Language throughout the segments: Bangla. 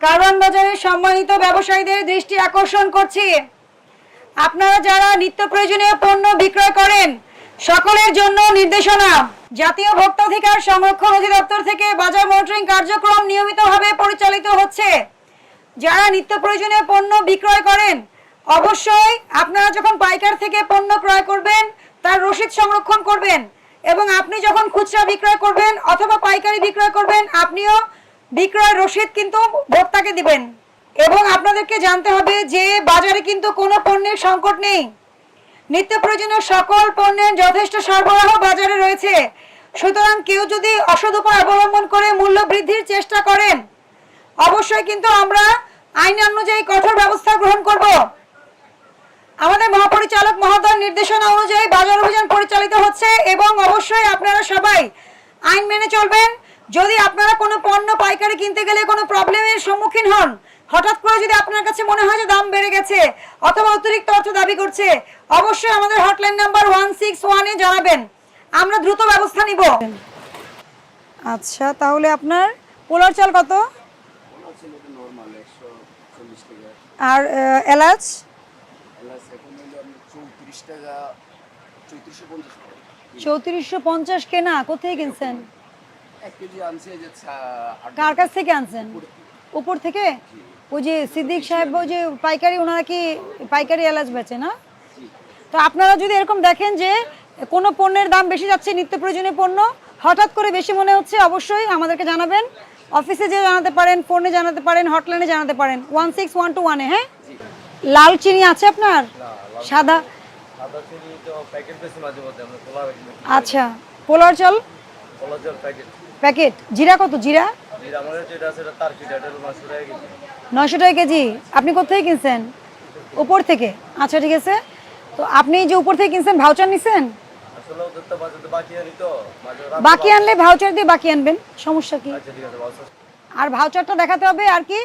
কারওয়ান বাজারের সম্মানিত ব্যবসায়ীদের দৃষ্টি আকর্ষণ করছি, আপনারা যারা নিত্য প্রয়োজনীয় পণ্য বিক্রয় করেন সকলের জন্য নির্দেশনা। জাতীয় ভোক্তা অধিকার সংরক্ষণ অধিদপ্তর থেকে বাজার মনিটরিং কার্যক্রম নিয়মিতভাবে পরিচালিত হচ্ছে। যারা নিত্য প্রয়োজনীয় পণ্য বিক্রয় করেন অবশ্যই আপনারা যখন পাইকার থেকে পণ্য ক্রয় করবেন তার রসিদ সংরক্ষণ করবেন, এবং আপনি যখন খুচরা বিক্রয় করবেন অথবা পাইকারি বিক্রয় করবেন আপনিও বিক্রয় রসিদ কিন্তু ভোক্তাকে দিবেন। এবং আপনাদেরকে জানতে হবে যে বাজারে কিন্তু কোনো পণ্যের সংকট নেই, নিত্য প্রয়োজনীয় সকল পণ্যের যথেষ্ট সরবরাহ বাজারে রয়েছে। সুতরাং কেউ যদি অসৎ উপায় অবলম্বন করে মূল্য বৃদ্ধির চেষ্টা করেন অবশ্যই কিন্তু আমরা আইন অনুযায়ী কঠোর ব্যবস্থা গ্রহণ করব। আমাদের মহাপরিচালক মহোদয়ের নির্দেশনা অনুযায়ী বাজার অভিযান পরিচালিত হচ্ছে এবং অবশ্যই আপনারা সবাই আইন মেনে চলবেন। যদি আপনারা কোনো পণ্য পাইকারি কিনতে গেলে কোনো প্রবলেমের সম্মুখীন হন, হঠাৎ করে যদি আপনার কাছে মনে হয় যে দাম বেড়ে গেছে অথবা অতিরিক্ত অর্থ দাবি করছে, অবশ্যই আমাদের হটলাইন নাম্বার 161 এ জানাবেন, আমরা দ্রুত ব্যবস্থা নিব। আচ্ছা, তাহলে আপনার পোলার চাল কত? আর এলাচ? 3450 কেনা। কোথায় কিনছেন? কার কাছ থেকে আনছেন? উপর থেকে? ওই যে সিদ্দিক সাহেব ওই যে পাইকারি, ওনারা কি পাইকারি এলাচ বেচে না? তো আপনারা যদি এরকম দেখেন যে কোনো পণ্যের দাম বেশি যাচ্ছে, নিত্য প্রয়োজনীয় পণ্য হঠাৎ করে বেশি মনে হচ্ছে, অবশ্যই আমাদেরকে জানাবেন। অফিসে যে জানাতে পারেন, ফোনে জানাতে পারেন, হটলাইনে জানাতে পারেন 16121 এ। হ্যাঁ, লাল চিনি আছে আপনার? সাদা আচ্ছা, পোলার চাল প্যাকেট। জিরা কত? জিরা 900 টাকা কেজি। আপনি কোথায় কিনছেন? উপর থেকে। আচ্ছা ঠিক আছে, তো আপনি যে উপর থেকে কিনছেন ভাউচার নিছেন? বাকি আনলে ভাউচার দিয়ে বাকি আনবেন, সমস্যা কি? আর ভাউচারটা দেখাতে হবে। আর কি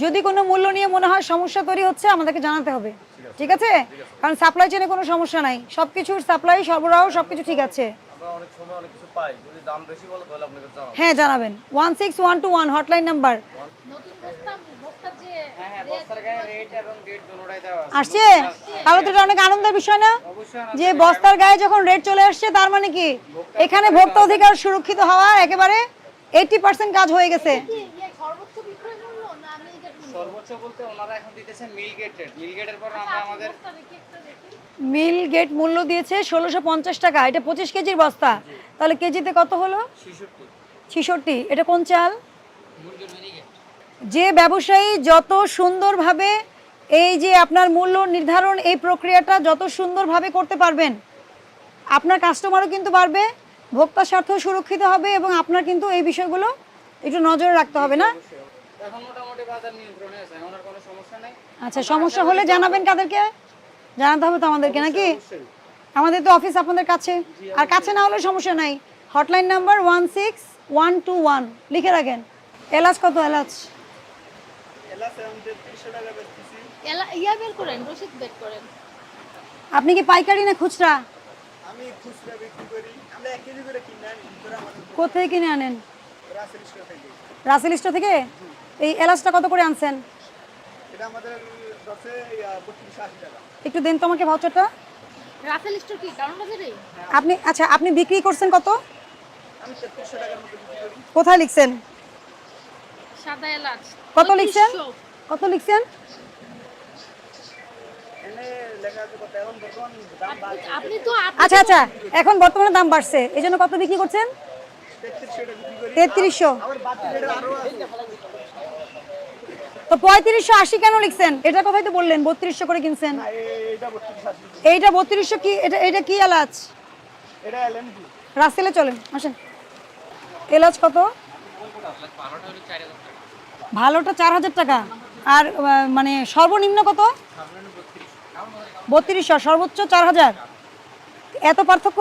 যদি কোনো মূল্য নিয়ে মনে হয় সমস্যা তৈরি হচ্ছে আমাদেরকে জানাতে হবে, ঠিক আছে? কারণ সাপ্লাই চেনে কোনো সমস্যা নাই, সবকিছুর সাপ্লাই সরবরাহ সবকিছু ঠিক আছে। হ্যাঁ জানাবেন। 16121 হটলাইন নাম্বার। আসছে? তাহলে তো এটা অনেক আনন্দের বিষয় না যে বস্তার গায়ে যখন রেট চলে আসছে, তার মানে কি এখানে ভোক্তা অধিকার সুরক্ষিত হওয়ার একেবারে 80% কাজ হয়ে গেছে। সর্বোচ্চ বলতে ওনারা এখন দিতেছেন মিল গেট রেট। মিল গেটের পর আমরা আমাদের মিল গেট মূল্য দিয়েছে 1650 টাকা। এটা 25 কেজির বস্তা, তাহলে কেজিতে কত হলো? 66। এটা কোন চাল? যে ব্যবসায়ী যত সুন্দরভাবে এই যে আপনার মূল্য নির্ধারণ এই প্রক্রিয়াটা যত সুন্দরভাবে করতে পারবেন, আপনার কাস্টমারও কিন্তু বাড়বে, ভোক্তা স্বার্থ সুরক্ষিত হবে, এবং আপনার কিন্তু এই বিষয়গুলো একটু নজরে রাখতে হবে না? এখন মোটামুটি বাজার নিয়ন্ত্রণে আছে, ওনার কোনো সমস্যা নাই। আচ্ছা, সমস্যা হলে জানাবেন কাদেরকে? জানাতে হবে তো আমাদেরকে নাকি? আমাদের তো অফিস আপনাদের কাছে, আর কাছে না হলে সমস্যা নাই। হটলাইন নাম্বার 16121 লিখে রাখেন। এলাচ কত? এলাচ আপনি কি পাইকারি না খুচরা? আমি খুচরা বিক্রি করি। আমরা 1 কেজি করে কিনে আনি। কোথায় কিনে আনেন? রাসেল স্টোর থেকে। রাসেল স্টোর থেকে? এই এলাচটা কত করে আনছেন? এটা আমাদের 3280 টাকা। একটু দেন তো আমাকে ভাউচারটা। রাসেল স্টোর কি কারণ বাজারে? আপনি আচ্ছা, আপনি বিক্রি করছেন কত? আমি 3300 টাকার মতো বিক্রি করি। কোথায় লিখছেন? সাদা এলাচ কত লিখছেন? কত লিখছেন? এনে লেখা আছে কত? এখন বর্তমান দাম বাড়ছে। আপনি তো আচ্ছা আচ্ছা, এখন বর্তমানে দাম বাড়ছে, এইজন্য কত বিক্রি করছেন? 3300 টাকা বিক্রি করি। 3300। আবার বাকি রেট আরো আছে। তো 3580 কেন লিখছেন? এটা কথাই তো বললেন 3200 করে কিনছেন। না, এইটা 3280। এইটা 3200 কি? এটা কি এলাচ? এটা এলএমজি। রাসেলে চলেন, আসেন। এলাচ কত? ভালোটা 4000 টাকা। আর মানে সর্বনিম্ন কত? 3200। সর্বোচ্চ 4000। এত পার্থক্য?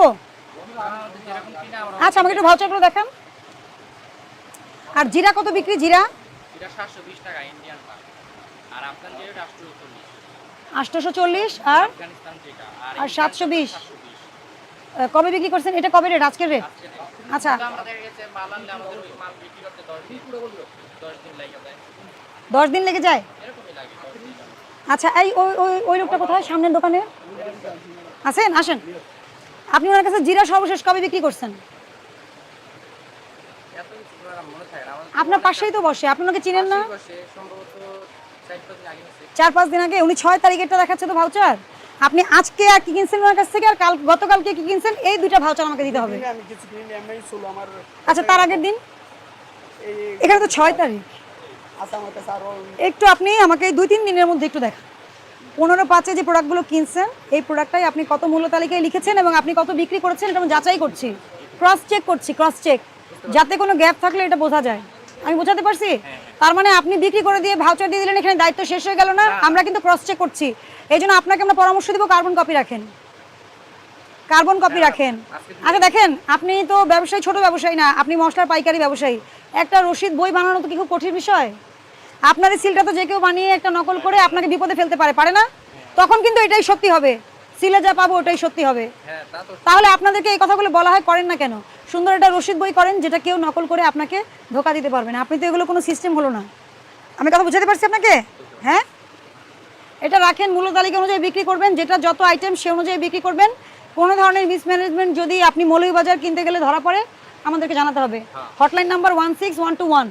আচ্ছা, আমাকে একটু ভাউচারগুলো দেখান। আর জিরা কত বিক্রি? জিরা এটা 720 টাকা ইন্ডিয়ান পার। আর আপনার যে রেট 840। 840 আর আফগানিস্তান যেটা আর 720। কবে বিক্রি করছেন? এটা কবে রেট? আজকের রেট? আচ্ছা, আমরা দেখা গেছে মাল আনলে আমাদের ওই মাল বিক্রি করতে 10 দিন লাগে যায়। 10 দিন লেগে যায়? এরকমই লাগে 10 দিন। আচ্ছা, এই ওই ওই ওই লোকটা কোথায় সামনের দোকানে আছেন? আসেন। আপনি ওনার কাছে জিরা সর্বশেষ কবে বিক্রি করছেন? এত কিছু তো আর মনে থাকে না। আমাদের আপনার পাশেই তো বসে, আপনি ওনাকে চিনেন না? বসে সম্ভবত 4-5 দিন আগে হচ্ছে। 4-5 দিন আগে। উনি 6 তারিখেরটা দেখাচ্ছে তো ভাউচার। আপনি আজকে আর কি কিনছেন ওনার কাছ থেকে, আর গতকালকে কি কিনছেন, এই দুইটা ভাউচার আমাকে দিতে হবে। আমি কিছু কিনি এমনি ছিল আমার আচ্ছা, তার আগের দিন? এই এখানে তো 6 তারিখ। আছে আমার কাছে আরো একটু আপনি আমাকে এই 2-3 দিনের মধ্যে একটু দেখান। 15/5 যে প্রোডাক্টগুলো কিনছেন, এই প্রোডাক্টটাই আপনি কত মূল্য তালিকায় লিখেছেন এবং আপনি কত বিক্রি করেছেন, এটা আমি যাচাই করছি, ক্রস চেক করছি, ক্রস চেক, যাতে কোনো গ্যাপ থাকলে এটা বোঝা যায়। আমি বোঝাতে পারছি? তার মানে আপনি বিক্রি করে দিয়ে ভাউচার দিয়ে দিলেন, এখানে দায়িত্ব শেষ হয়ে গেল না? আমরা কিন্তু ক্রস চেক করছি। এই জন্য আপনাকে আমরা পরামর্শ দিব, কার্বন কপি রাখেন, কার্বন কপি রাখেন। আচ্ছা দেখেন, আপনি তো ব্যবসায়ী, ছোট ব্যবসায়ী না, আপনি মশলার পাইকারি ব্যবসায়ী। একটা রসিদ বই বানানো তো কি খুব কঠিন বিষয়? আপনার এই সিলটা তো যে কেউ বানিয়ে একটা নকল করে আপনাকে বিপদে ফেলতে পারে না? তখন কিন্তু এটাই সত্যি হবে, সিলে যা পাবো ওটাই সত্যি হবে। হ্যাঁ তা তো তাহলে আপনাদেরকে এই কথাগুলো বলা হয়, করেন না কেন? সুন্দর একটা রসিদ বই করেন, যেটা কেউ নকল করে আপনাকে ধোকা দিতে পারবে না। আপনি তো এগুলো কোনো সিস্টেম হলো না। আমি কথা বুঝাতে পারছি আপনাকে? হ্যাঁ, এটা রাখেন, মূল্য তালিকা অনুযায়ী বিক্রি করবেন, যেটা যত আইটেম সে অনুযায়ী বিক্রি করবেন। কোনো ধরনের মিসম্যানেজমেন্ট যদি আপনি মৌলভীবাজার কিনতে গেলে ধরা পড়ে, আমাদেরকে জানাতে হবে। Hotline number 16121।